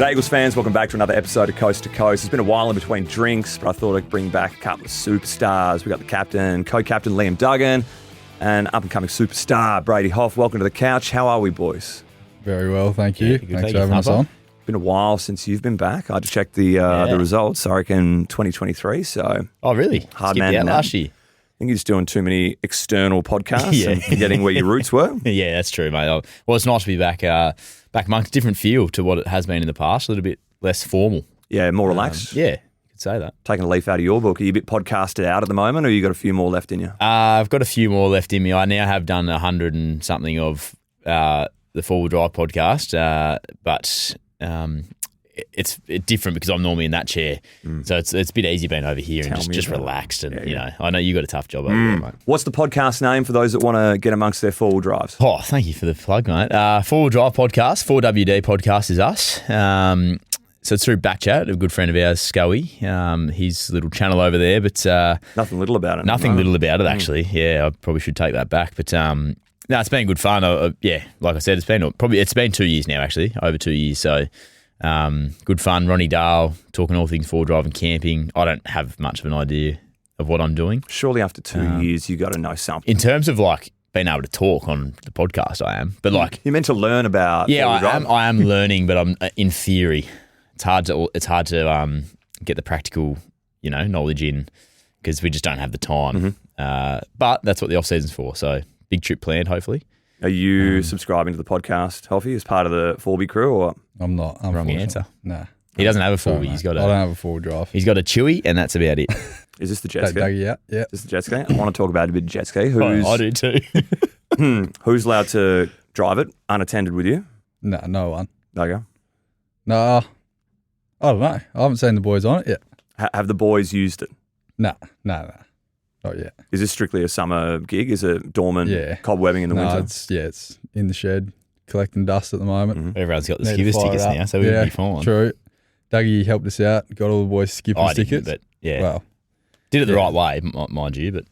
G'day Eagles fans, welcome back to another episode of Coast to Coast. It's been a while in between drinks, but I thought I'd bring back a couple of superstars. We got the captain, co-captain Liam Duggan, and up-and-coming superstar Brady Hough. Welcome to the couch. How are we, boys? Very well, thank you. Thanks for having us on. Been a while since you've been back. I had to check the results, I reckon 2023, so... Oh, really? Hard man out last year. I think you're just doing too many external podcasts and forgetting where your roots were. Yeah, that's true, mate. Well, it's nice to be back amongst a different feel to what it has been in the past, a little bit less formal. Yeah, more relaxed. Yeah, you could say that. Taking a leaf out of your book. Are you a bit podcasted out at the moment, or you got a few more left in you? I've got a few more left in me. I now have done 100 and something of the Four-Wheel Drive podcast, but it's different because I'm normally in that chair. So it's a bit easy being over here and just relaxed. And, you know, I know you got a tough job over there, mate. What's the podcast name for those that want to get amongst their four-wheel drives? Oh, thank you for the plug, mate. Four-Wheel Drive podcast, 4WD podcast is us. So it's through Backchat, a good friend of ours, Scully. His little channel over there, but... nothing little about it. Nothing little about it, actually. Yeah, I probably should take that back. But, no, it's been good fun. Yeah, like I said, it's been 2 years now, actually, over 2 years. So... good fun. Ronnie Dahl talking all things four-wheel drive and camping. I don't have much of an idea of what I'm doing. Surely after 2 years, you got to know something. In terms of like being able to talk on the podcast, I am. But like you're meant to learn about. Yeah, I am learning, but I'm in theory. It's hard to get the practical, knowledge in because we just don't have the time. But that's what the off season's for. So big trip planned, hopefully. Are you subscribing to the podcast, Hoffy, as part of the Forby crew, or I'm not. Wrong answer. No. He doesn't have a Forby. I don't have a four-wheel drive. He's got a Chewy, and that's about it. Is this the jet ski? Yeah. Is this the jet ski? I want to talk about a bit of jet ski. I do too. Who's allowed to drive it unattended with you? No one. Okay. No, I don't know. I haven't seen the boys on it yet. Have the boys used it? No. Not yet. Is this strictly a summer gig? Is it dormant cobwebbing in the winter? It's in the shed collecting dust at the moment. Everyone's got the skipper's tickets now, so we'll be fine. True. Dougie helped us out, got all the boys skipper's tickets. But yeah. Well, did it the right way, mind you, but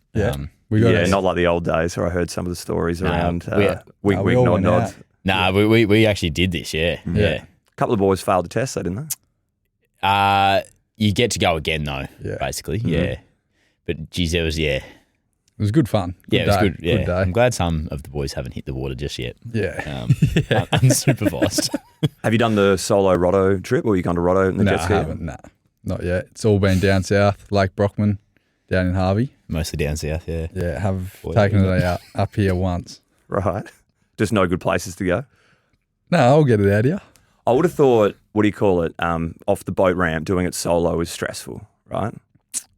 we got not like the old days where I heard some of the stories around wink, we all nod. Nah, we actually did this, yeah. A couple of boys failed the test, though, didn't they? You get to go again, though, basically, yeah. But geez, it was good fun. It was good. Yeah, Good day. I'm glad some of the boys haven't hit the water just yet. Yeah, unsupervised. Have you done the solo Roto trip, or you gone to Roto in the jet ski? I haven't. Nah, not yet. It's all been down south, Lake Brockman, down in Harvey. Mostly down south, yeah. Yeah, have taken it out up here once. Right, just no good places to go. No, I'll get it out here. I would have thought, what do you call it? Off the boat ramp, doing it solo is stressful, right?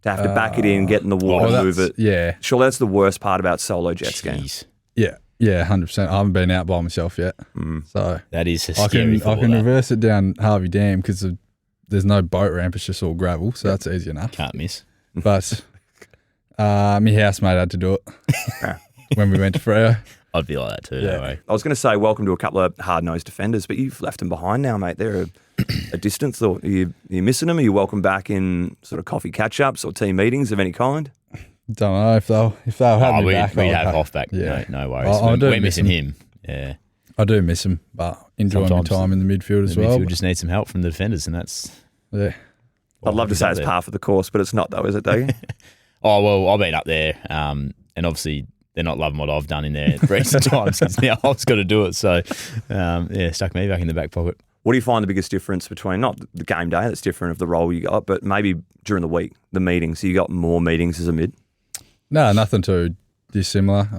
To have to back it in, get in the water, move it. Yeah. Surely that's the worst part about solo jet skiing. Yeah, 100%. I haven't been out by myself yet. So that is a scary thought. I can reverse it down Harvey Dam because there's no boat ramp. It's just all gravel, so that's easy enough. Can't miss. But my housemate had to do it when we went to Freo. I'd be like that too, don't worry. I was going to say welcome to a couple of hard-nosed defenders, but you've left them behind now, mate. They're a distant thought. Are you missing them? Are you welcome back in sort of coffee catch-ups or team meetings of any kind? Don't know if they'll have me back. We'd have Hoff back. Yeah. No worries. We're missing him. Yeah. I do miss him, but enjoying my time in the midfield as well. The midfield just needs some help from the defenders, and that's... Yeah. I'd love to say it's par for the course, but it's not though, is it, Dougie? Oh, well, I've been up there, and obviously... They're not loving what I've done in there recent times because now I've got to do it. So, stuck me back in the back pocket. What do you find the biggest difference between, not the game day, that's different of the role you got, but maybe during the week, the meetings? So you got more meetings as a mid? No, nothing too dissimilar.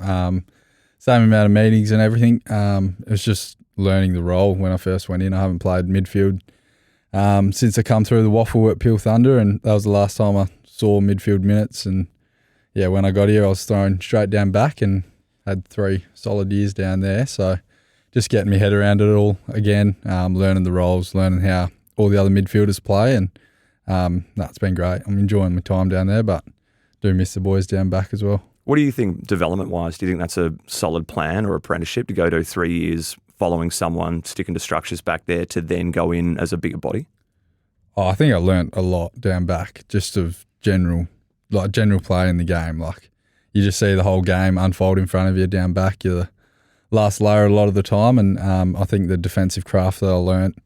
Same amount of meetings and everything. It was just learning the role when I first went in. I haven't played midfield since I come through the waffle at Peel Thunder, and that was the last time I saw midfield minutes. And yeah, when I got here, I was thrown straight down back and had 3 solid years down there. So just getting my head around it all again, learning the roles, learning how all the other midfielders play. And it's been great. I'm enjoying my time down there, but do miss the boys down back as well. What do you think development-wise? Do you think that's a solid plan or apprenticeship to go to 3 years following someone, sticking to structures back there to then go in as a bigger body? Oh, I think I learnt a lot down back, just of general play in the game. Like, you just see the whole game unfold in front of you down back. You're the last layer a lot of the time, and I think the defensive craft that I learnt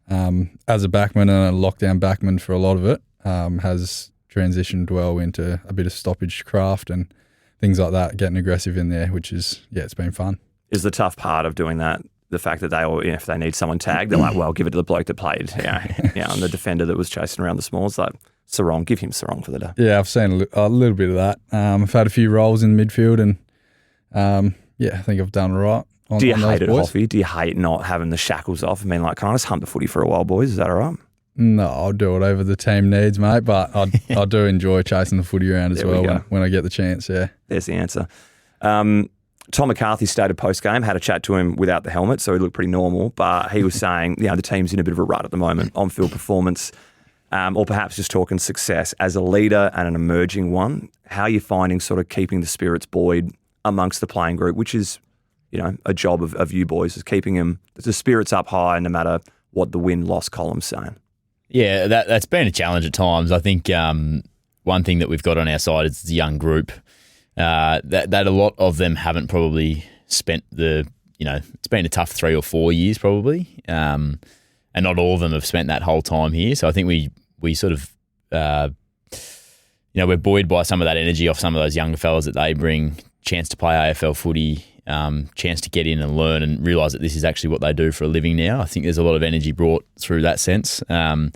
as a backman and a lockdown backman for a lot of it, has transitioned well into a bit of stoppage craft and things like that, getting aggressive in there, which is, it's been fun. Is the tough part of doing that the fact that they all, if they need someone tagged, they're like, well, give it to the bloke that played, and the defender that was chasing around the smalls, like, Sarong, give him Sarong for the day. Yeah, I've seen a little bit of that. I've had a few roles in midfield and, I think I've done all right. Do you hate it, Hoffy? Do you hate not having the shackles off? I mean, like, can I just hump the footy for a while, boys? Is that all right? No, I'll do whatever the team needs, mate, but I do enjoy chasing the footy around as well when I get the chance, There's the answer. Tom McCarthy stated post-game, had a chat to him without the helmet, so he looked pretty normal, but he was saying, the team's in a bit of a rut at the moment, on-field performance, or perhaps just talking success as a leader and an emerging one. How are you finding sort of keeping the spirits buoyed amongst the playing group, which is, a job of you boys, is keeping the spirits up high no matter what the win-loss column's saying? Yeah, that's been a challenge at times. I think one thing that we've got on our side is the young group. That a lot of them haven't probably spent it's been a tough 3 or 4 years probably, and not all of them have spent that whole time here. So I think we sort of, we're buoyed by some of that energy off some of those younger fellas that they bring, chance to play AFL footy, chance to get in and learn and realise that this is actually what they do for a living now. I think there's a lot of energy brought through that sense. And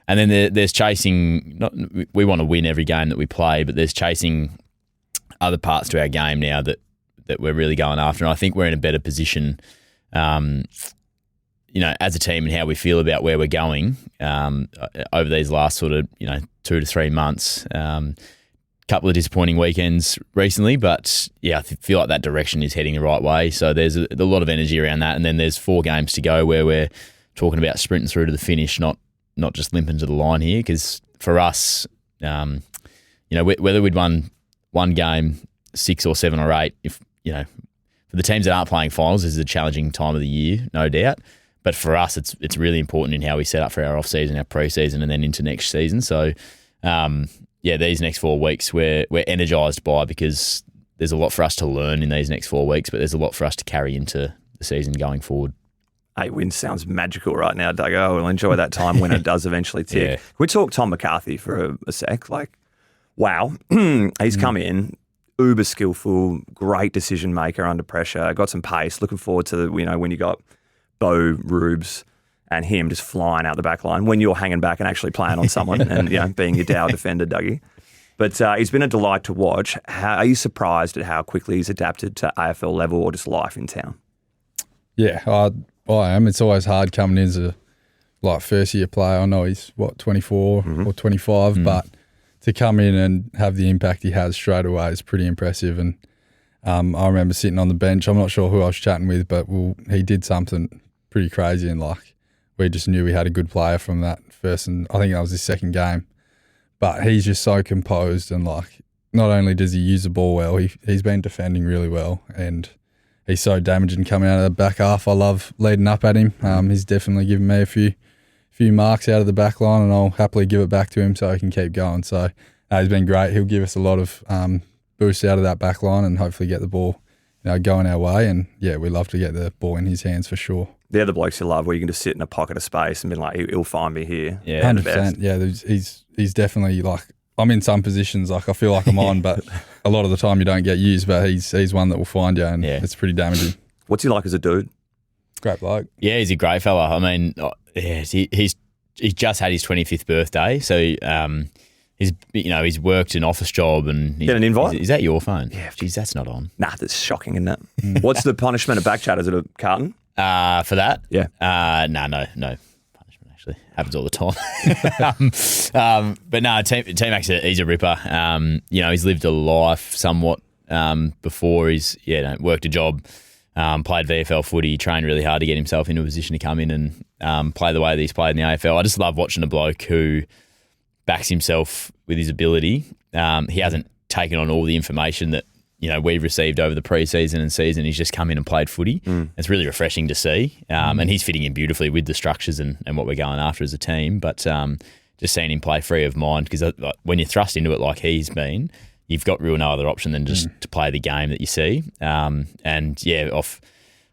then there's chasing, we want to win every game that we play, but there's chasing other parts to our game now that we're really going after. And I think we're in a better position, as a team and how we feel about where we're going over these last sort of, 2 to 3 months. Couple of disappointing weekends recently, but I feel like that direction is heading the right way. So there's a lot of energy around that. And then there's 4 games to go where we're talking about sprinting through to the finish, not just limping to the line here. Because for us, whether we'd won one game, 6 or 7 or 8, if for the teams that aren't playing finals, this is a challenging time of the year, no doubt. But for us, it's really important in how we set up for our off season, our pre-season, and then into next season. So, these next 4 weeks we're energised by, because there's a lot for us to learn in these next 4 weeks, but there's a lot for us to carry into the season going forward. 8 wins sounds magical right now, Duggo. We'll enjoy that time when it does eventually tick. Yeah. Can we talk Tom McCarthy for a sec? Like, wow, he's come in, uber skillful, great decision maker under pressure, got some pace. Looking forward to when you got Bo Rubes and him just flying out the back line when you're hanging back and actually playing on someone and being your Dow defender, Dougie. But he's been a delight to watch. Are you surprised at how quickly he's adapted to AFL level or just life in town? Yeah, I am. It's always hard coming in as a first year player. I know he's 24 or 25, but to come in and have the impact he has straight away is pretty impressive. And I remember sitting on the bench. I'm not sure who I was chatting with, but he did something pretty crazy, and we just knew we had a good player from that first, and I think that was his second game. But he's just so composed, and not only does he use the ball well, he's been defending really well, and he's so damaging coming out of the back half. I love leading up at him. He's definitely given me a few marks out of the back line, and I'll happily give it back to him so he can keep going. So he's been great. He'll give us a lot of boost out of that back line and hopefully get the ball going our way. And we love to get the ball in his hands for sure. They're the blokes you love, where you can just sit in a pocket of space and be like, he'll find me here. Yeah, 100%. Yeah, he's definitely I'm in some positions I feel like I'm on, but a lot of the time you don't get used. But he's one that will find you, and it's pretty damaging. What's he like as a dude? Great bloke. Yeah, he's a great fella. I mean, he's just had his 25th birthday, so he's worked an office job and get an invite. Is that your phone? Yeah, geez, that's not on. Nah, that's shocking, isn't it? What's the punishment of back chat? Is it a carton? For that? Yeah. No punishment, actually. Happens all the time. But no, T-Max, he's a ripper. He's lived a life somewhat before. He's worked a job, played VFL footy, trained really hard to get himself into a position to come in and play the way that he's played in the AFL. I just love watching a bloke who backs himself with his ability. He hasn't taken on all the information that we've received over the pre-season and season. He's just come in and played footy. It's really refreshing to see. And he's fitting in beautifully with the structures and what we're going after as a team. But just seeing him play free of mind, because when you're thrust into it like he's been, you've got real no other option than just to play the game that you see. Off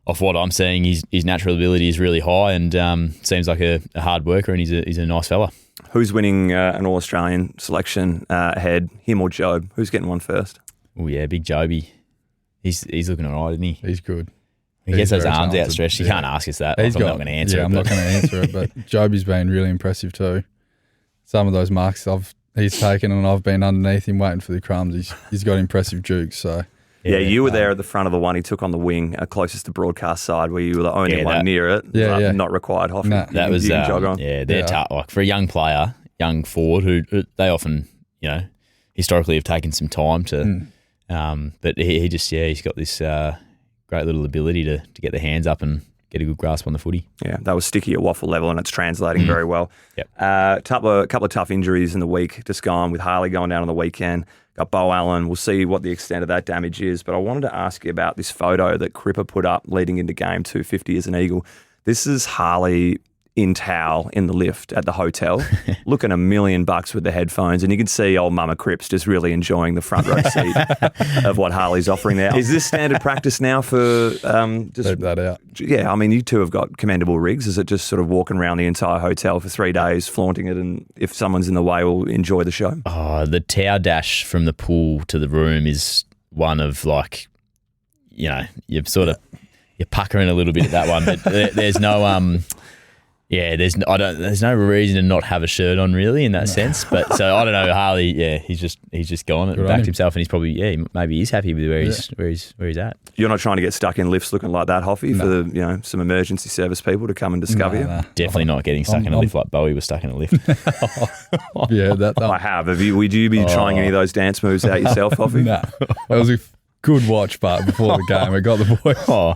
off what I'm seeing, his natural ability is really high and seems like a hard worker, and he's a nice fella. Who's winning an All-Australian selection ahead, him or Jobe? Who's getting one first? Oh yeah, big Joby. He's looking all right, isn't he? He's good. He gets those very arms talented. outstretched. You can't ask us that. I'm not going to answer it. I'm not going to answer it, but Joby's been really impressive too. Some of those marks he's taken, and I've been underneath him waiting for the crumbs. He's got impressive jukes. So Yeah, you were there at the front of the one he took on the wing, closest to broadcast side, where you were the only one near it. Not required, Hoffy. Nah. That was jog on. they're tough. Like for a young player, young forward, who they often historically have taken some time to. But he just he's got this great little ability to get the hands up and get a good grasp on the footy. Yeah, that was sticky at waffle level, and it's translating very well. Yep. Couple of tough injuries in the week just gone, with Harley going down on the weekend. Got Bo Allen. We'll see what the extent of that damage is. But I wanted to ask you about this photo that Cripper put up leading into game 250 as an Eagle. This is Harley in towel in the lift at the hotel, looking $1 million with the headphones, and you can see old Mama Cripps just really enjoying the front row seat of what Harley's offering there. Is this standard practice now for just leave that out? Yeah, I mean, you two have got commendable rigs. Is it just sort of walking around the entire hotel for 3 days, flaunting it, and if someone's in the way, will enjoy the show? Oh, the tower dash from the pool to the room is one of you're puckering a little bit at that one, but there's no there's no reason to not have a shirt on really in that sense. But so I don't know, Harley. Yeah, he's just gone and backed himself, and he's probably maybe he's happy with where he's at. You're not trying to get stuck in lifts looking like that, Hoffy, for the some emergency service people to come and discover you. Definitely not getting stuck in a lift like Bowie was stuck in a lift. I have. Would you be trying any of those dance moves out yourself, Hoffy? No, that was a good watch, but before the game, I got the boys.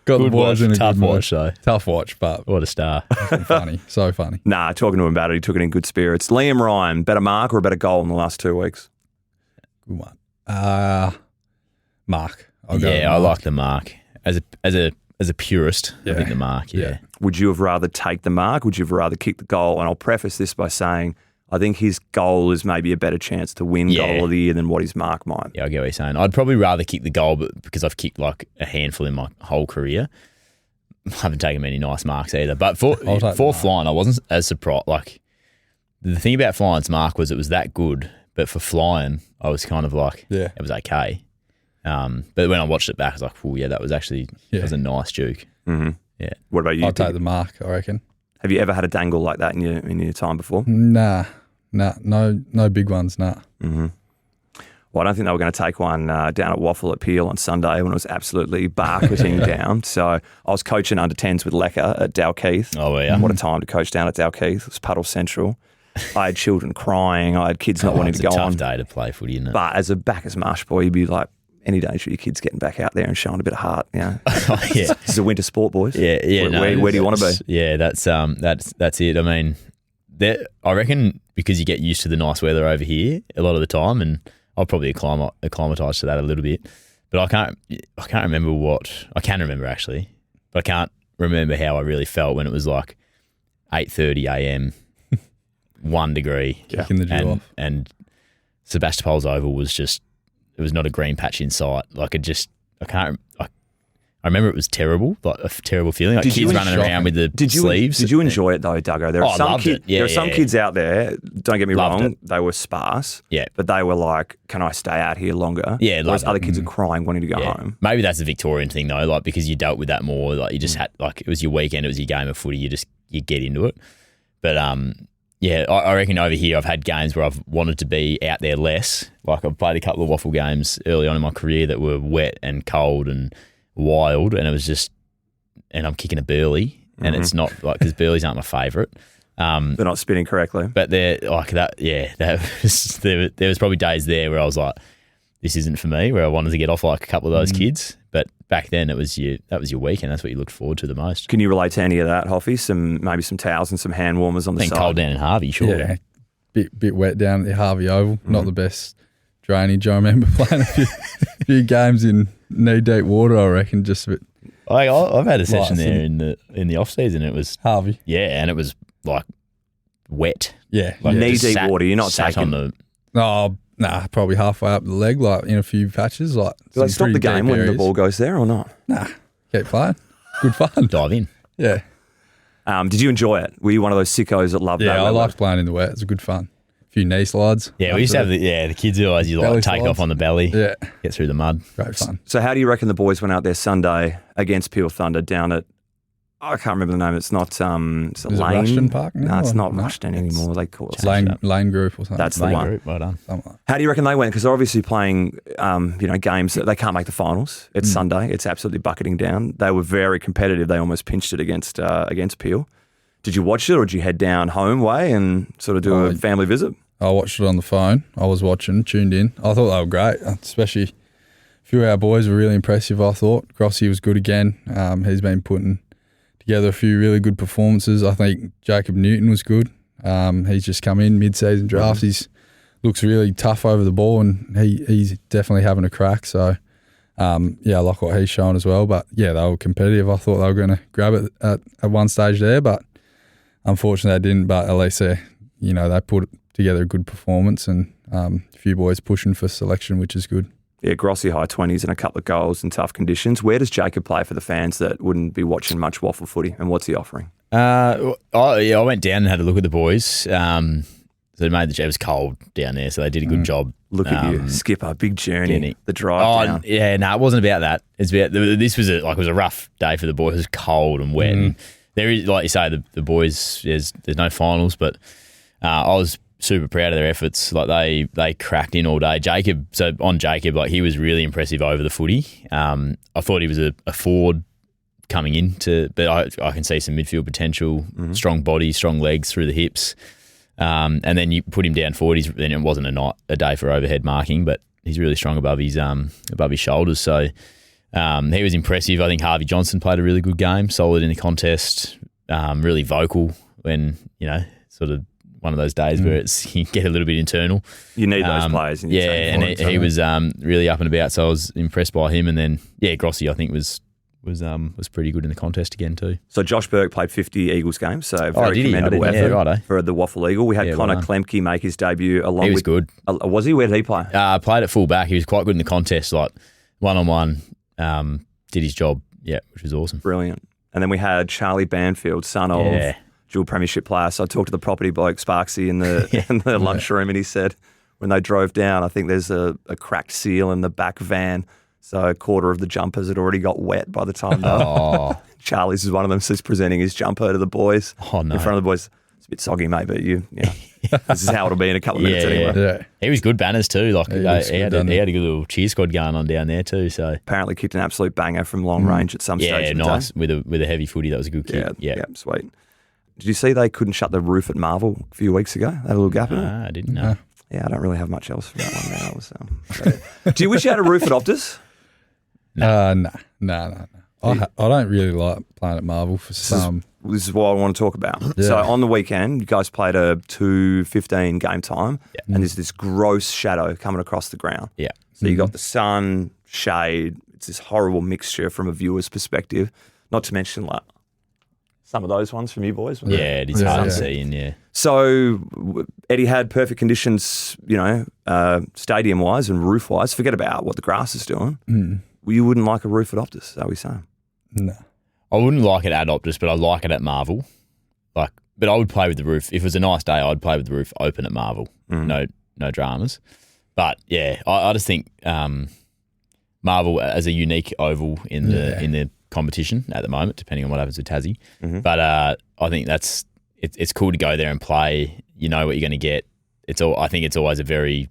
Got good the boys watch, in a tough good watch mood. though. Tough watch, but What a star. funny, so funny. Nah, talking to him about it, he took it in good spirits. Liam Ryan, better mark or a better goal in the last 2 weeks? Good one. Mark. I like the mark as a purist. I Yeah. think the mark. Yeah. Would you have rather take the mark? Would you have rather kick the goal? And I'll preface this by saying I think his goal is maybe a better chance to win goal of the year than what his mark might. Yeah, I get what you're saying. I'd probably rather kick the goal, but because I've kicked like a handful in my whole career, I haven't taken many nice marks either. But for flying, I wasn't as surprised. Like the thing about flying's mark was it was that good, but for flying, I was kind of like, it was okay. But when I watched it back, I was like, oh yeah, that was actually that was a nice juke. Mm-hmm. Yeah. What about you? I'll take the mark, I reckon. Have you ever had a dangle like that in your time before? Nah, no big ones, nah. Mm-hmm. Well, I don't think they were going to take one down at Waffle at Peel on Sunday when it was absolutely barketing down. So I was coaching under 10s with Lecker at Dalkeith. Oh, yeah. What a time to coach down at Dalkeith. It was Puddle Central. I had children crying. I had kids not wanting to go on. It's a tough day to play footy, isn't it? But as a backers marsh boy, you'd be like, any day for your kids getting back out there and showing a bit of heart. Yeah, yeah. This is a winter sport, boys. Yeah. Where do you want to be? Yeah, that's it. I mean, I reckon because you get used to the nice weather over here a lot of the time, and I'll probably acclimatise to that a little bit. But I can't remember what I can remember actually, but I can't remember how I really felt when it was like 8:30 a.m. 1 degree, Kicking the dew off. and Sebastopol's Oval was just. It was not a green patch in sight. Like I remember it was terrible, like a terrible feeling. Like kids running around with the sleeves. Did you enjoy it though, Duggo? There are some kids. Yeah, there are some kids out there. Don't get me wrong; it. they were sparse. Yeah, but they were like, "Can I stay out here longer?" Yeah, whereas other kids are crying, wanting to go home. Maybe that's a Victorian thing though, like because you dealt with that more. Like you just had like it was your weekend, it was your game of footy. You get into it. But yeah, I reckon over here I've had games where I've wanted to be out there less. Like I've played a couple of waffle games early on in my career that were wet and cold and wild, and it was just, and I'm kicking a burley, and it's not like because burleys aren't my favourite. They're not spinning correctly, but they're like that. Yeah, there was probably days there where I was like, this isn't for me. Where I wanted to get off like a couple of those kids, but back then that was your weekend. That's what you looked forward to the most. Can you relate to any of that, Hoffy? Maybe some towels and some hand warmers on the side. Cold down in Harvey, sure. Yeah, bit wet down at the Harvey Oval. Not the best drainage. I remember playing a few games in knee-deep water, I reckon, just a bit. I've had a session there in the off-season. It was Harvey. Yeah, and it was like wet. Yeah. Like knee-deep water. You're not taking... on the... Nah, probably halfway up the leg, like in a few patches. Like, do they stop the game when the ball goes there or not? Nah, keep playing. good fun. dive in. Yeah. Did you enjoy it? Were you one of those sickos that loved that? Yeah, I weather? liked playing in the wet. It was good fun. A few knee slides. Yeah, we used to have the kids who always Belly take slides. off on the belly, Yeah. get through the mud. Great fun. So how do you reckon the boys went out there Sunday against Peel Thunder down at, I can't remember the name. It's not, it's Is it Lane. Rushton Park now, No, it's or not no? Rushton anymore. They call it Lane Group or something. That's the Lane one. group, well done. Something like How do you reckon they went? Because they're obviously playing, games that they can't make the finals. It's Sunday. It's absolutely bucketing down. They were very competitive. They almost pinched it against Peel. Did you watch it, or did you head down home way and sort of do a family visit? I watched it on the phone. I was watching, tuned in. I thought they were great, especially a few of our boys were really impressive, I thought. Grossi was good again. He's been putting together a few really good performances. I think Jacob Newton was good. He's just come in mid-season draft. He's looks really tough over the ball, and he's definitely having a crack. So, I like what he's shown as well. But, yeah, they were competitive. I thought they were going to grab it at one stage there, but unfortunately they didn't. But at least they put together a good performance, and a few boys pushing for selection, which is good. Yeah, Grossi high 20s and a couple of goals in tough conditions. Where does Jacob play for the fans that wouldn't be watching much waffle footy, and what's he offering? I went down and had a look at the boys. So it was cold down there, so they did a good job. Look at you, Skipper, big journey, the drive down. Yeah, no, it wasn't about that. It's about this was it was a rough day for the boys. It was cold and wet, and there is, like you say, the boys. There's no finals, but I was super proud of their efforts. Like they cracked in all day. Jacob, like he was really impressive over the footy. I thought he was a forward coming into, but I can see some midfield potential. Strong body, strong legs through the hips. And then you put him down forward. Then it wasn't a day for overhead marking, but he's really strong above his shoulders. So he was impressive. I think Harvey Johnson played a really good game, solid in the contest, really vocal when sort of one of those days where you get a little bit internal. You need those players. In your team. And he was really up and about, so I was impressed by him. And then Grossi I think was pretty good in the contest again too. So Josh Burke played 50 Eagles games, so very commendable effort for the Waffle Eagle. We had Connor Klemke make his debut along with... He was good. Was he? Where did he play? Played at full back. He was quite good in the contest, like one-on-one, did his job, which was awesome. Brilliant. And then we had Charlie Banfield, son of dual premiership player. So I talked to the property bloke, Sparksy, in the lunchroom, and he said when they drove down, I think there's a cracked seal in the back van. So a quarter of the jumpers had already got wet by the time Charlie's is one of them. So he's presenting his jumper to the boys in front of the boys. It's a bit soggy, mate, but this is how it'll be in a couple of minutes anyway. Yeah. He was good banners too. Like he had a good little cheer squad going on down there too. So apparently kicked an absolute banger from long range at some stage. Yeah, nice with a heavy footy. That was a good kick. Yeah, sweet. Did you see they couldn't shut the roof at Marvel a few weeks ago? They had a little gap in it. I didn't know. Yeah, I don't really have much else for that one now. Do you wish you had a roof at Optus? No. I don't really like playing at Marvel for some. This is what I want to talk about. Yeah. So on the weekend, you guys played a 2:15 game time, and there's this gross shadow coming across the ground. Yeah. So you got the sun, shade. It's this horrible mixture from a viewer's perspective. Not to mention like some of those ones from you boys. Yeah, it is hard to see in, So Eddie had perfect conditions, stadium-wise and roof-wise. Forget about what the grass is doing. You wouldn't like a roof at Optus, is that what you're saying? No. I wouldn't like it at Optus, but I like it at Marvel. But I would play with the roof. If it was a nice day, I'd play with the roof open at Marvel. No dramas. But yeah, I just think Marvel as a unique oval in the competition at the moment, depending on what happens with Tassie. But I think it's cool to go there and play. You know what you're going to get. I think it's always a very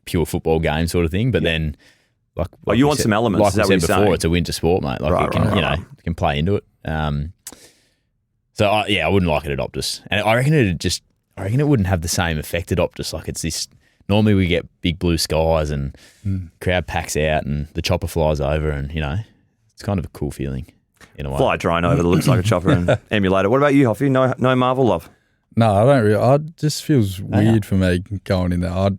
pure football game sort of thing. But then, like you want some elements. Like is that we what said you're before, saying? it's a winter sport, mate. Like you can play into it. So I wouldn't like it at Optus, and I reckon it wouldn't have the same effect at Optus. Like it's this. Normally we get big blue skies and crowd packs out and the chopper flies over, and it's kind of a cool feeling in a way. Fly a drone over that looks like a chopper and emulator. What about you, Hoffy? No Marvel love? No, I don't really. It just feels weird for me going in there.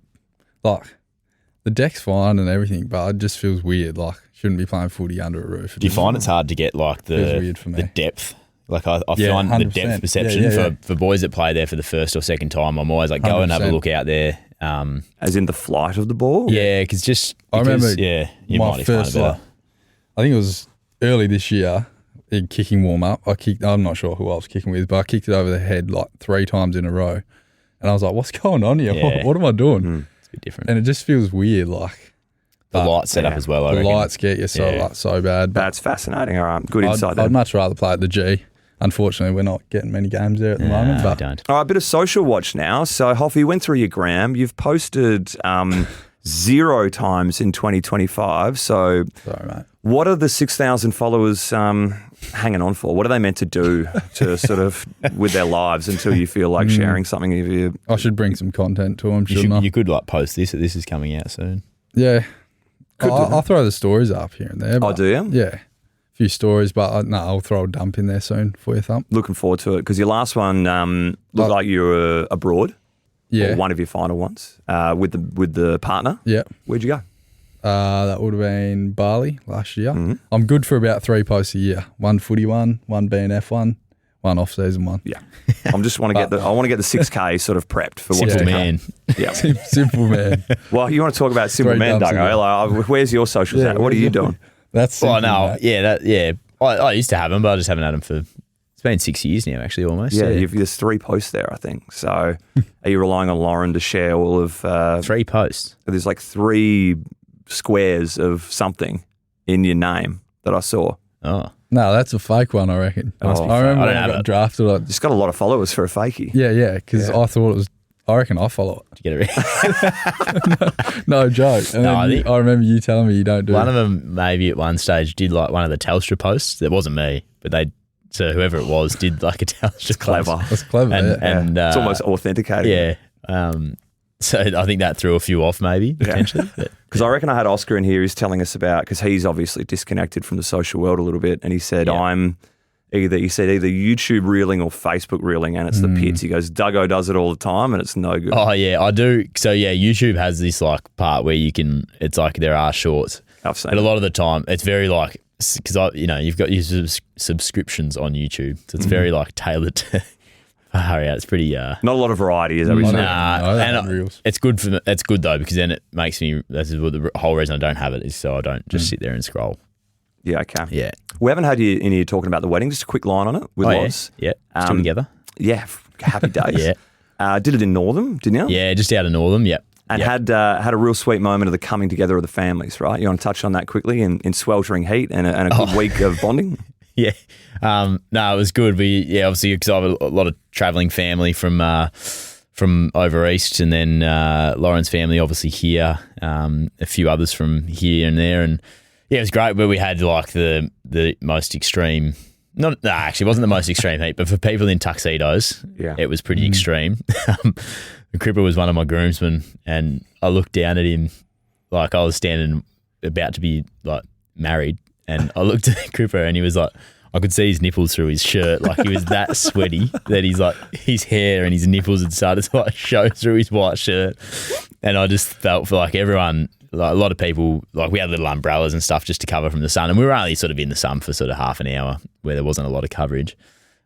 The deck's fine and everything, but it just feels weird. Like, shouldn't be playing footy under a roof. Do you find it's hard to get like the depth? Like I find 100%. The depth perception for boys that play there for the first or second time, I'm always like, go 100%. And have a look out there. As in the flight of the ball? Yeah, because I remember you might first, find it better. I think it was early this year big kicking warm up. I'm not sure who I was kicking with, but I kicked it over the head like 3 times in a row. And I was like, what's going on here? Yeah. What am I doing? It's a bit different. And it just feels weird. Like The light setup as well, I the reckon. lights get you so bad. But That's fascinating. All right, good insight there. I'd much rather play at the G. Unfortunately, we're not getting many games there at the moment. I But don't. All right, a bit of social watch now. So, Hoffy, you went through your gram. You've posted 0 times in 2025. So, sorry, mate. what are the 6,000 followers hanging on for? What are they meant to do to sort of with their lives until you feel like sharing something? If you, I should bring some content to them, shouldn't I? You could like post this. This is coming out soon. Yeah. Could do I'll throw the stories up here and there. oh, But do you? yeah. A few stories, but I'll throw a dump in there soon for you, Thump. Looking forward to it because your last one looked like you were abroad. Yeah. Or one of your final ones with the partner. Yeah. Where'd you go? That would have been Bali last year. Mm-hmm. I'm good for about 3 posts a year. 1 footy one BNF one off-season one. Yeah. I just want to get the 6K sort of prepped for what's Simple to come. man. Yeah. Simple man. Well, you want to talk about simple 3 men, dumps Doug? a year. Like, where's your socials at? What are you doing? That's simple, Well, no, mate. yeah. I used to have them, but I just haven't had them for. It's been 6 years now, actually, almost. Yeah, there's 3 posts there, I think. So, are you relying on Lauren to share all of? 3 posts. There's like 3 squares of something in your name that I saw. Oh, No, that's a fake one, I reckon. must be I fake. remember I when don't I have got it. drafted. Just got a lot of followers for a fakie. Yeah, because I thought it was. I reckon I follow it. to get it. No joke. And No, then I think- I remember you telling me you don't do One it. of them maybe at one stage did like one of the Telstra posts. That wasn't me, but so whoever it was did like a Telstra Clever. post. That's clever. And, yeah. and It's almost authenticated. yeah. So I think that threw a few off maybe potentially. But, Because I reckon I had Oscar in here who's telling us about, because he's obviously disconnected from the social world a little bit, and he said, Yeah. either YouTube reeling or Facebook reeling, and it's the pits. He goes, Duggo does it all the time, and it's no good. oh yeah, I do. So yeah, YouTube has this like part where you can. It's like there are shorts, I've seen but a it. lot of the time it's very like because you've got your subscriptions on YouTube, so it's very like tailored to. Hurry out! It's pretty. Not a lot of variety, is that what you're saying? No, that and ain't reels. it's good for it's good though because then it makes me. That's the whole reason I don't have it is so I don't just sit there and scroll. Yeah, okay. Yeah. We haven't had you in here talking about the wedding. Just a quick line on it with Loz. Yeah. Still together. Yeah, happy days. Yeah. Did it in Northam, didn't you? Yeah, just out of Northam. Yep. And Yep. had a real sweet moment of the coming together of the families, right? You want to touch on that quickly in sweltering heat and a good week of bonding? Yeah. No, it was good. Obviously, because I have a lot of travelling family from over east, and then Lauren's family obviously here, a few others from here and there, and yeah, it was great. But we had like the most extreme. Actually, it wasn't the most extreme heat, but for people in tuxedos, it was pretty extreme. Cripper was one of my groomsmen, and I looked down at him like I was standing about to be like married, and I looked at Cripper, and he was like, I could see his nipples through his shirt, like he was that sweaty that he's like his hair and his nipples had started to like show through his white shirt, and I just felt for like everyone. Like a lot of people, like we had little umbrellas and stuff just to cover from the sun, and we were only sort of in the sun for sort of half an hour where there wasn't a lot of coverage.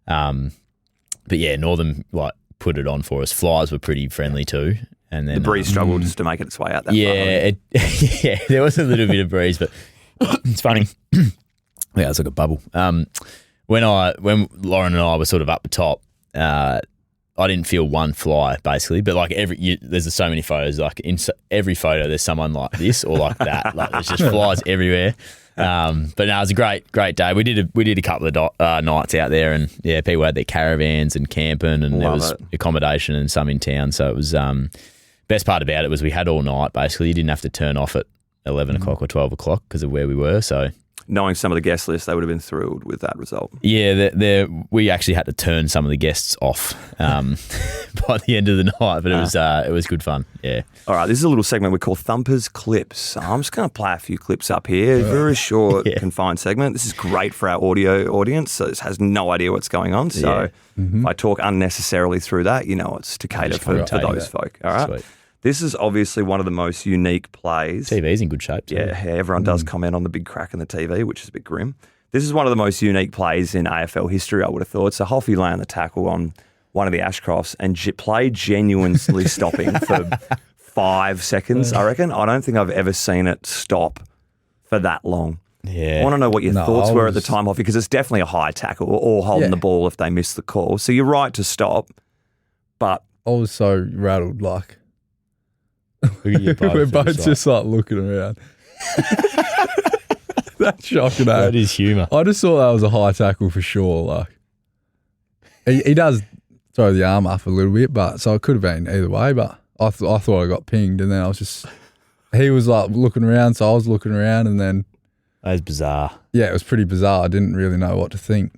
But yeah, Northern like put it on for us. Flies were pretty friendly too, and then The breeze struggled just to make its way out that far. yeah, there was a little bit of breeze, but it's funny. Yeah, it's like a bubble. When Lauren and I were sort of up the top, I didn't feel one fly basically, but like there's so many photos. Like in every photo, there's someone like this or like that. Like there's just flies everywhere. But no, it was a great day. We did a couple of nights out there, and yeah, people had their caravans and camping, and there was accommodation and some in town. So it was best part about it was we had all night basically. You didn't have to turn off at 11 o'clock or 12 o'clock because of where we were. So. Knowing some of the guest lists, they would have been thrilled with that result. Yeah, we actually had to turn some of the guests off by the end of the night, but it was good fun. Yeah. All right, this is a little segment we call Thumpers Clips. I'm just going to play a few clips up here. Very short, confined segment. This is great for our audio audience, so this has no idea what's going on. So if I talk unnecessarily through that, you know it's to cater for those folk. All right. Sweet. This is obviously one of the most unique plays. TV's in good shape too. Yeah, everyone does comment on the big crack in the TV, which is a bit grim. This is one of the most unique plays in AFL history, I would have thought. So Hoffy lay on the tackle on one of the Ashcrofts and played genuinely stopping for 5 seconds, I reckon. I don't think I've ever seen it stop for that long. Yeah. I want to know what your No, thoughts I were at the was- time, Hoffy, because it's definitely a high tackle or holding Yeah. the ball if they miss the call. So you're right to stop, but I was so rattled, like Who are you we're both both just like looking around. That's shocking, eh? That is humour. I just thought that was a high tackle for sure. Like he does throw the arm up a little bit, but so it could have been either way. But I thought I got pinged, and then I was just he was like looking around, so I was looking around, and then That is bizarre. yeah, it was pretty bizarre. I didn't really know what to think.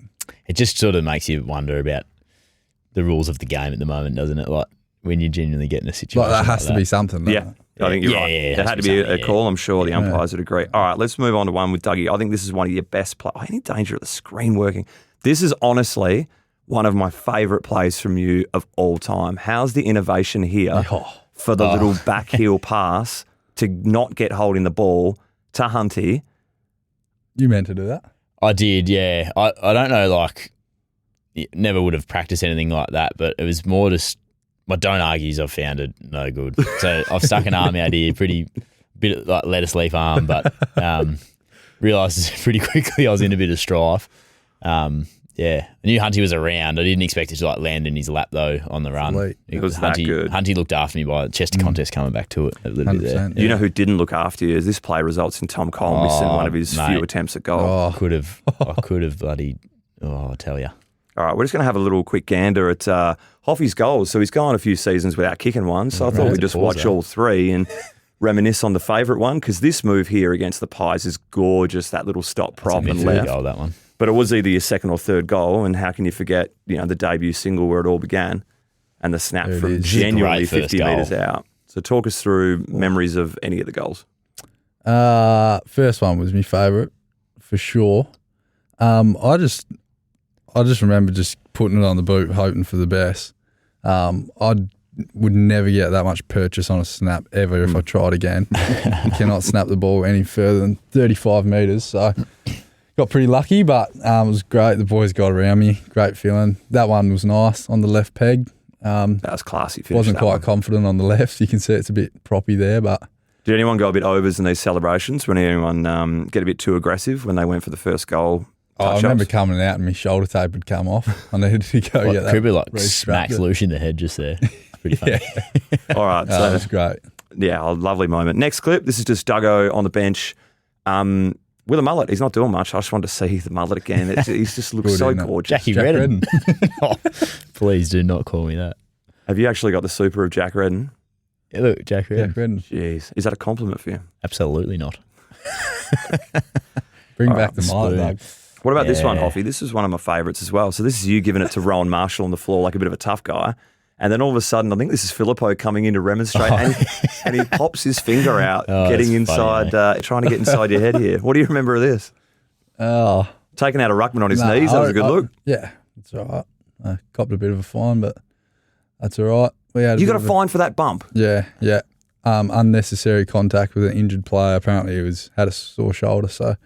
It just sort of makes you wonder about the rules of the game at the moment, doesn't it? Like when you genuinely get in a situation Like that has to be something. yeah, doesn't it? I think you're Yeah, right. yeah, it There has had to to be be a something, call. I'm sure the Yeah. umpires would agree. All right, let's move on to one with Dougie. I think this is one of your best plays. Any danger of the screen working? This is honestly one of my favourite plays from you of all time. How's the innovation here for the little back heel pass to not get holding the ball to Hunty? You meant to do that? I did, yeah. I don't know, like, never would have practiced anything like that, but it was more just, my don't argues I've found it no good. So I've stuck an arm out here, pretty bit like lettuce leaf arm, but realised pretty quickly I was in a bit of strife. Yeah, I knew Hunty was around. I didn't expect it to like land in his lap though on the run. Sweet. It was that good. Hunty looked after me by chest to contest coming back to it a little bit there. 100%. You know who didn't look after you? Is this play results in Tom Cole missing one of his mate. few attempts at goal. Oh, I could have bloody. Oh, I tell you. All right, we're just going to have a little quick gander at Hoffy's goals. So he's gone a few seasons without kicking one. So I thought we'd just watch all three and reminisce on the favourite one, because this move here against the Pies is gorgeous, that little stop prop and Midfield left. goal, that one. But it was either your second or third goal, and how can you forget, the debut single where it all began and the snap There it from is. genuinely Great first 50 goal. metres out. So talk us through memories of any of the goals. first one was my favourite for sure. I just remember just putting it on the boot, hoping for the best. I would never get that much purchase on a snap ever if I tried again. You cannot snap the ball any further than 35 metres. So got pretty lucky, but it was great. The boys got around me. Great feeling. That one was nice on the left peg. That was classy finish. Wasn't that quite one. confident on the left. You can see it's a bit proppy there, but Did anyone go a bit overs in these celebrations? When anyone get a bit too aggressive when they went for the first goal? I remember coming out and my shoulder tape had come off. I needed to go get that. Could be like restrapped. smacks Lush in the head just there. It's pretty funny. All right, That so was great. yeah, a lovely moment. Next clip. This is just Duggo on the bench with a mullet. He's not doing much. I just wanted to see the mullet again. He's just looks Good, so isn't it? gorgeous. Jackie Jack Redden. Oh, please do not call me that. Have you actually got the super of Jack Redden? Yeah, look, Jack Redden. Jack Redden. Jeez, is that a compliment for you? Absolutely not. Bring All back right, the mullet, Doug. What about this one, Yeah. Hoffy? This is one of my favourites as well. So this is you giving it to Rowan Marshall on the floor like a bit of a tough guy. And then all of a sudden, I think this is Filippo coming in to remonstrate, and he pops his finger out, getting that's funny, inside, trying to get inside your head here. What do you remember of this? Oh, Taking out a ruckman on his nah, knees, that was a good look. Yeah, that's all right. I copped a bit of a fine, but that's all right. We had You got a bit of fine for that bump. Yeah. Unnecessary contact with an injured player. Apparently, he had a sore shoulder, so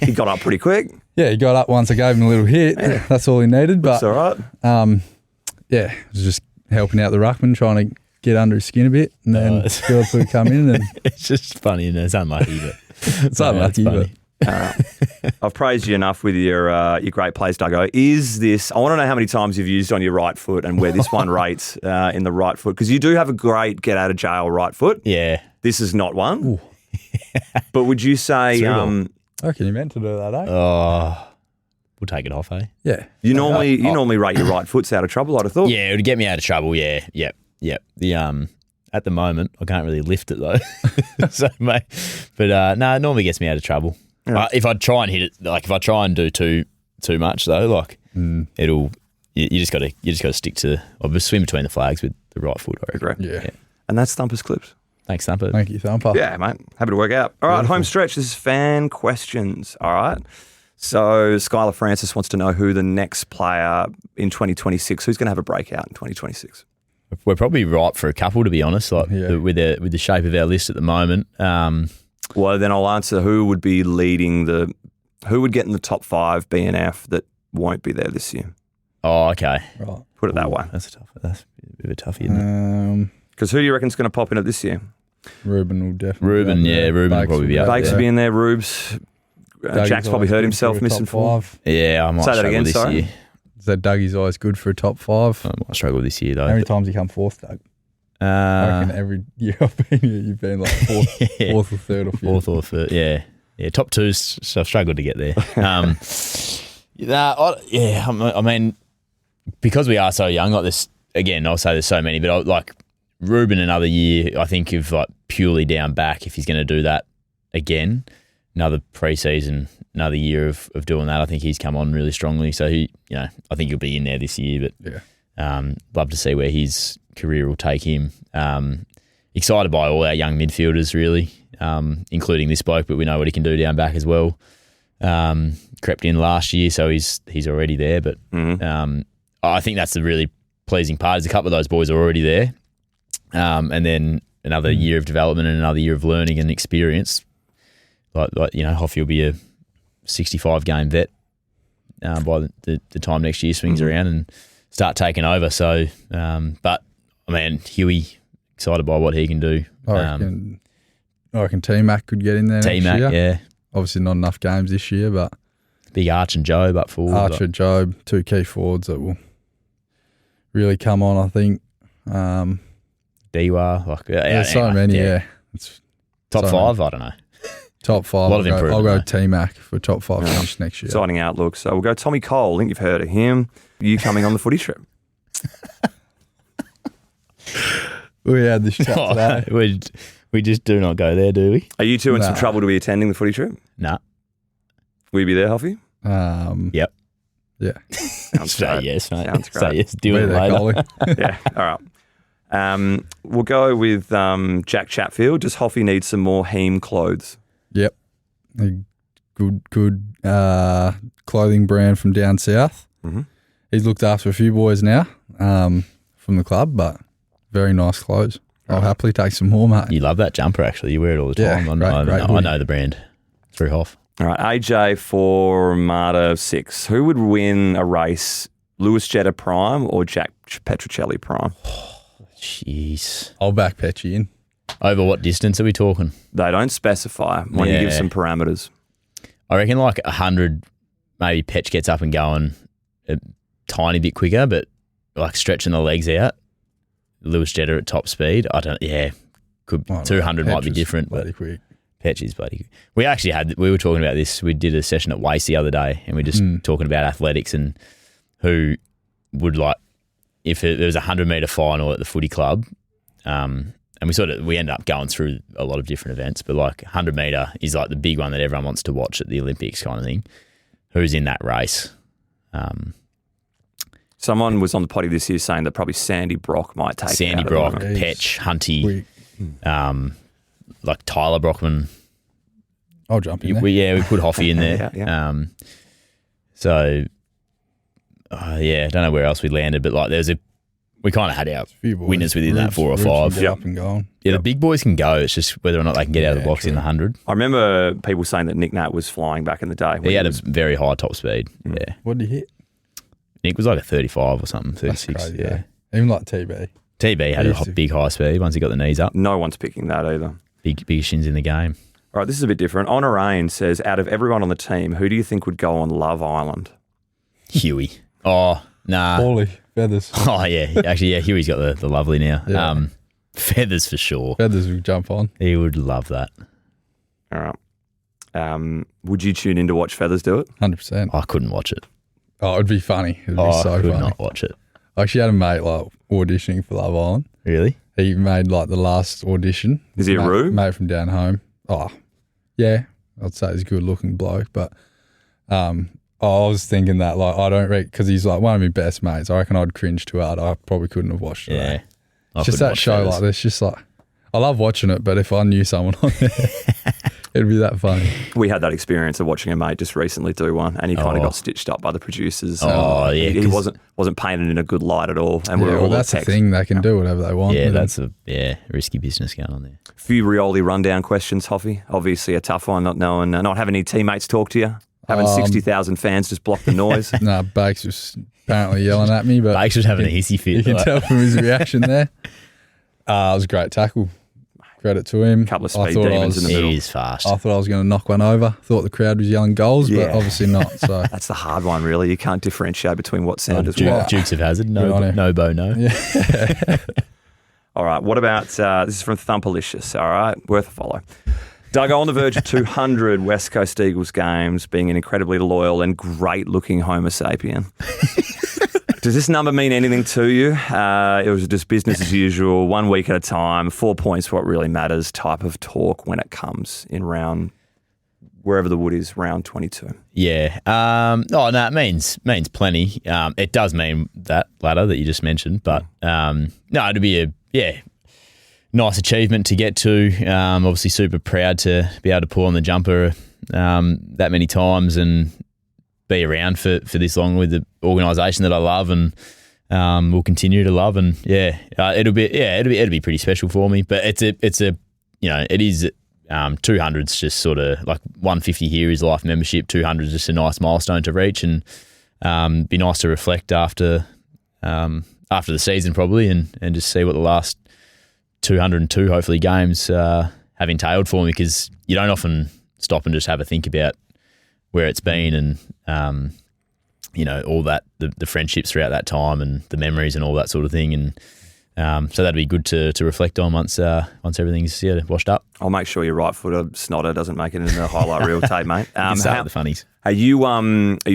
He got up pretty quick. yeah, he got up once. I gave him a little hit. That's all he needed. But That's all right. yeah, it was just helping out the ruckman, trying to get under his skin a bit, and then Philip would come in, and It's just funny and it's unlucky, but it's unlucky. But I've praised you enough with your great plays, Duggo. Is this? I want to know how many times you've used on your right foot and where this one rates in the right foot, because you do have a great get out of jail right foot. yeah. This is not one. But would you say I reckon you meant to do that, eh? Oh, we'll take it off, eh? Yeah. you normally rate your right foot's out of trouble? I'd have thought. Yeah, it would get me out of trouble. Yeah, yep. The at the moment I can't really lift it though, so mate. But no, it normally gets me out of trouble. Yeah. If I try and hit it, like if I try and do too much though, like it'll you just got to stick to or swim between the flags with the right foot. I reckon. Correct. Yeah. And that's Thumper's Clips. Thanks, Thumper. Thank you, Thumper. Yeah, mate. Happy to work out. All right, home stretch. This is fan questions. All right. So Skylar Francis wants to know who the next player in 2026, who's going to have a breakout in 2026. We're probably ripe for a couple, to be honest. Like Yeah. with the shape of our list at the moment. Well, then I'll answer who would be leading who would get in the top 5 BNF that won't be there this year. Oh, okay. Right. Put it that way. That's a bit of a toughie, isn't it? Because who do you reckon's going to pop in it this year? Ruben will definitely. Ruben, be up there. yeah, Ruben will Bakes probably be up Bakes there. will be in there. Rubes. Jack's probably hurt himself missing 4. Yeah, I might Say that struggle again, this sorry? year. So Dougie's always good for a top 5. I might struggle this year though. How many times you come 4th, Doug? I reckon every year I've been here, you've been like 4th or 3rd or 5th. 4th or 3rd, yeah. Yeah, top 2's, so I've struggled to get there. I mean, because we are so young, like this, again, I'll say there's so many, but like Ruben another year, I think of like purely down back, if he's going to do that again, another pre-season, another year of doing that, I think he's come on really strongly. So I think he'll be in there this year, but love to see where his career will take him. Excited by all our young midfielders, really, including this bloke, but we know what he can do down back as well. Crept in last year, so he's already there. But I think that's the really pleasing part is a couple of those boys are already there. And then another year of development and another year of learning and experience. Like Hoffy will be a 65-game vet by the time next year swings around and start taking over. So, but I mean, Huey, excited by what he can do. I reckon T-Mac could get in there next year. Yeah. Obviously not enough games this year, but Big Arch and Job up forward. Archer, Job, 2 key forwards that will really come on, I think. Diwa. There's so many, It's top so 5, many. I don't know. Top 5. A lot of improvement. I'll go T-Mac for top 5 finish next year. Exciting outlook. So we'll go Tommy Cole. I think you've heard of him. You coming on the footy trip? We had this chat today. We just do not go there, do we? Are you two in some Nah. trouble to be attending the footy trip? Nah. Will you be there, Huffy? Yep. Yeah. Sounds Say great. yes, mate. Sounds great. Say yes. Do Be it there, later. Coley. Yeah. All right. We'll go with Jack Chatfield. Does Hoffy need some more heme clothes? Yep. A good clothing brand from down south. Mm-hmm. He's looked after a few boys now from the club, but very nice clothes. I'll happily take some more, mate. You love that jumper, actually. You wear it all the Yeah, time. great I know the brand. Through Hoff. All right. AJ for Marta 6. Who would win a race, Lewis Jetta Prime or Jack Petrocelli Prime? Jeez. I'll back Petchy in. Over what distance are we talking? They don't specify when you give some parameters. I reckon like 100, maybe Petch gets up and going a tiny bit quicker, but like stretching the legs out. Lewis Jetta at top speed. I don't. Yeah, could 200 might be different, bloody but quick. Petch is bloody. We were talking about this. We did a session at Waste the other day, and we're just talking about athletics and who would like if there was a 100-metre final at the footy club. And we ended up going through a lot of different events, but like 100-metre is like the big one that everyone wants to watch at the Olympics kind of thing. Who's in that race? Someone was on the potty this year saying that probably Sandy Brock might take Sandy it out Brock, at the moment. Petch, Hunty, Quick. like Tyler Brockman. I'll jump in there. We put Hoffy in there. Yeah. I don't know where else we landed, but like we kind of had our Few boys. winners within that 4 or Roots 5. can get up and going. Yeah, the big boys can go. It's just whether or not they can get out of the box true. in the 100. I remember people saying that Nick Nat was flying back in the day. when He had a was- very high top speed. Yeah, What did he hit? Nick was like a 35 or something, That's 36. crazy, Yeah, Even like TB. TB had He a used to- big high speed once he got the knees up. no one's picking that either. Big shins in the game. All right, this is a bit different. Honorain says, out of everyone on the team, who do you think would go on Love Island? Huey. Oh, nah. Paulie. Feathers. Oh, yeah. Actually, yeah, Huey's got the lovely now. Yeah. Feathers for sure. Feathers will jump on. He would love that. All right. Would you tune in to watch Feathers do it? 100%. I couldn't watch it. Oh, it'd be funny. It'd be I so could funny. not watch it. I actually had a mate like auditioning for Love Island. Really? He made like the last audition. Is he a roo? Mate from down home. Oh, yeah. I'd say he's a good looking bloke, but I was thinking that like I don't reckon because he's like one of my best mates. I reckon I'd cringe too hard. I probably couldn't have watched it. Yeah. I It's just couldn't that watch show Feathers. like this. Just like I love watching it, but if I knew someone on there, it'd be that funny. We had that experience of watching a mate just recently do one, and he kind of Oh. got stitched up by the producers. Oh, yeah, He 'cause- wasn't painted in a good light at all. And we Yeah, were well, all that's the text. thing. They can do whatever they want. Yeah, with that's a risky business going on there. Few Rioli rundown questions, Hoffy. Obviously a tough one, not having any teammates talk to you, having 60,000 fans just block the noise. them. Nah, Bakes was apparently yelling at me, but Bakes was having a hissy fit. you can like- tell from his reaction there. It was a great tackle. Credit to him. Couple of speed demons in the middle. He is fast. I thought I was going to knock one over. Thought the crowd was yelling goals, but obviously not. So That's the hard one, really. You can't differentiate between what sound is what. Dukes of Hazzard. No bow, no. yeah. All right, what about, this is from Thumperlicious, all right, worth a follow. Duggo on the verge of 200 West Coast Eagles games, being an incredibly loyal and great-looking Homo sapien. Does this number mean anything to you? It was just business as usual, 1 week at a time, 4 points, what really matters type of talk when it comes in round, wherever the wood is, round 22. Yeah. No, it means plenty. It does mean that ladder that you just mentioned, but no, it'd be a nice achievement to get to. Obviously super proud to be able to pull on the jumper that many times and be around for this long with the organisation that I love and will continue to love. And it'll be pretty special for me. But it is 200's just sort of like 150 here is life membership. 200 is just a nice milestone to reach and be nice to reflect after the season probably and just see what the last 202 hopefully games have entailed for me, because you don't often stop and just have a think about where it's been and all that the friendships throughout that time and the memories and all that sort of thing. And so that'd be good to reflect on once everything's washed up. I'll make sure your right footer snotter doesn't make it in the highlight reel tape, mate. Start with the funnies. Are you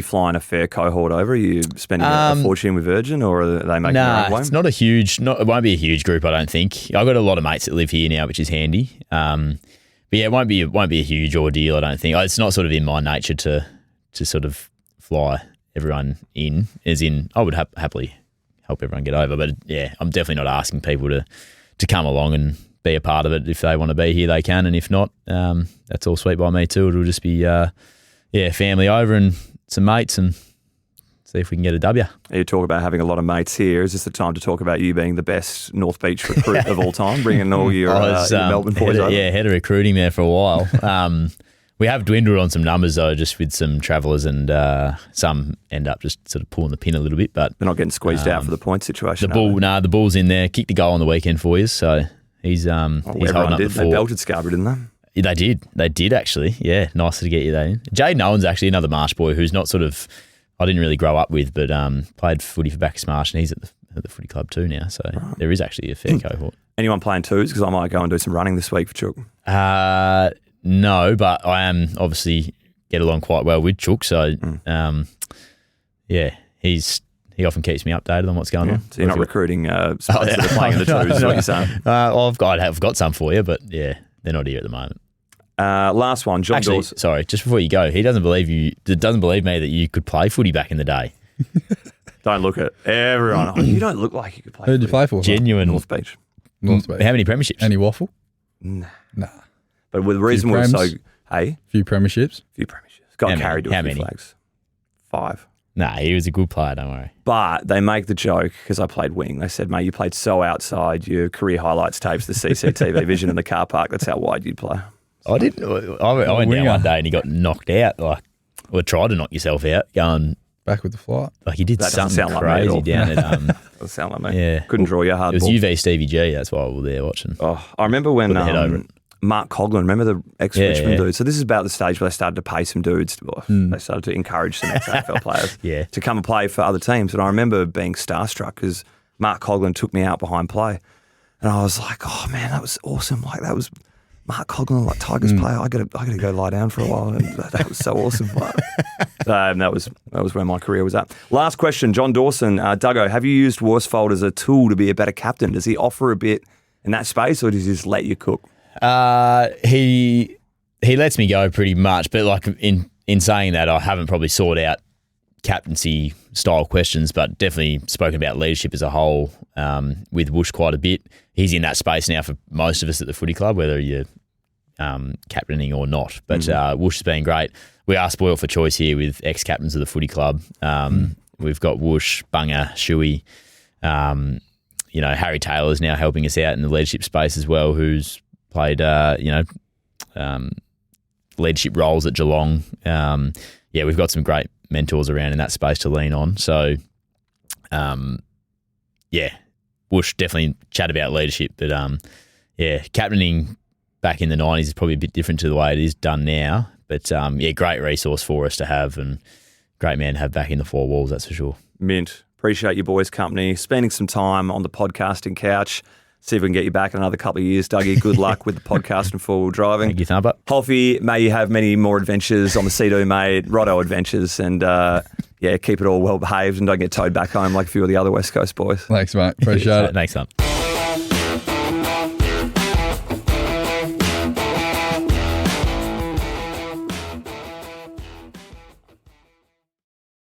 flying a fair cohort over? Are you spending a fortune with Virgin, or are they making their own way? It's not it won't be a huge group, I don't think. I've got a lot of mates that live here now, which is handy. But yeah, it won't be a huge ordeal, I don't think. It's not sort of in my nature to sort of fly everyone in, as in I would happily help everyone get over. But yeah, I'm definitely not asking people to come along and be a part of it. If they want to be here, they can, and if not, that's all sweet by me too. It'll just be family over and some mates and see if we can get a W. You talk about having a lot of mates here. Is this the time to talk about you being the best North Beach recruit of all time, bringing all your Melbourne boys over? Yeah, head of recruiting there for a while. We have dwindled on some numbers though, just with some travellers, and some end up just sort of pulling the pin a little bit. But they're not getting squeezed out for the point situation. The Bull's in there. Kicked a goal on the weekend for you, so he's he's holding up the fort. They belted Scarborough, didn't they? They did. They did actually. Yeah, nice to get you that in. Jaden Owen's actually another Marsh boy who's not sort of I didn't really grow up with, but played footy for Bacchus Marsh, and he's at the footy club too now. So there is actually a fair cohort. Anyone playing twos? Because I might go and do some running this week for Chook. No, but I am obviously get along quite well with Chook. So he often keeps me updated on what's going on. So you're not recruiting spots that are playing in the twos, is what you're saying? I've got some for you, but yeah, they're not here at the moment. Last one, John Dawson. Sorry, just before you go, he doesn't believe me that you could play footy back in the day. Don't look at everyone. Oh, you don't look like you could play. Who did you play for? Genuine. North Beach. North Beach. How many premierships? Any waffle? Nah. But with the reason we're so, few premierships. Few premierships. Got carried to a few many? flags. 5. Nah, he was a good player, don't worry. But they make the joke, because I played wing, they said, mate, you played so outside, your career highlights tapes, the CCTV vision in the car park, that's how wide you'd play. I went down one day and he got knocked out, or tried to knock yourself out, going back with the flight. Like he did something crazy like down at doesn't sound like me. Yeah. Couldn't draw your hard ball. It was UV Stevie G, that's why we were there watching. Oh, I remember when Mark Coughlin, remember the ex-Richmond dude? So this is about the stage where they started to pay some dudes. They started to encourage some ex-AFL players to come and play for other teams. And I remember being starstruck because Mark Coughlin took me out behind play. And I was like, oh man, that was awesome. Like that was Mark Coughlin, like Tigers player. I gotta go lie down for a while. And that was so awesome. That was where my career was at. Last question, John Dawson. Duggo, have you used Worsfold as a tool to be a better captain? Does he offer a bit in that space, or does he just let you cook? He lets me go pretty much, but like in saying that, I haven't probably sought out captaincy style questions, but definitely spoken about leadership as a whole with Woosh quite a bit. He's in that space now for most of us at the footy club, whether you're captaining or not. But Woosh has been great. We are spoiled for choice here with ex-captains of the footy club. We've got Woosh, Bunga, Shuey. Harry Taylor's now helping us out in the leadership space as well, who's played, leadership roles at Geelong. We've got some great mentors around in that space to lean on. So, Woosh definitely chat about leadership, but captaining back in the 90s is probably a bit different to the way it is done now. But great resource for us to have, and great man to have back in the four walls, that's for sure. Mint. Appreciate your boys' company, spending some time on the podcasting couch. See if we can get you back in another couple of years, Dougie. Good luck with the podcast and four-wheel driving. Thank you, Thumper. Hoffy, may you have many more adventures on the Sea-Doo, mate. Roto adventures, and keep it all well behaved and don't get towed back home like a few of the other West Coast boys. Thanks, mate. Appreciate it. Thanks, son.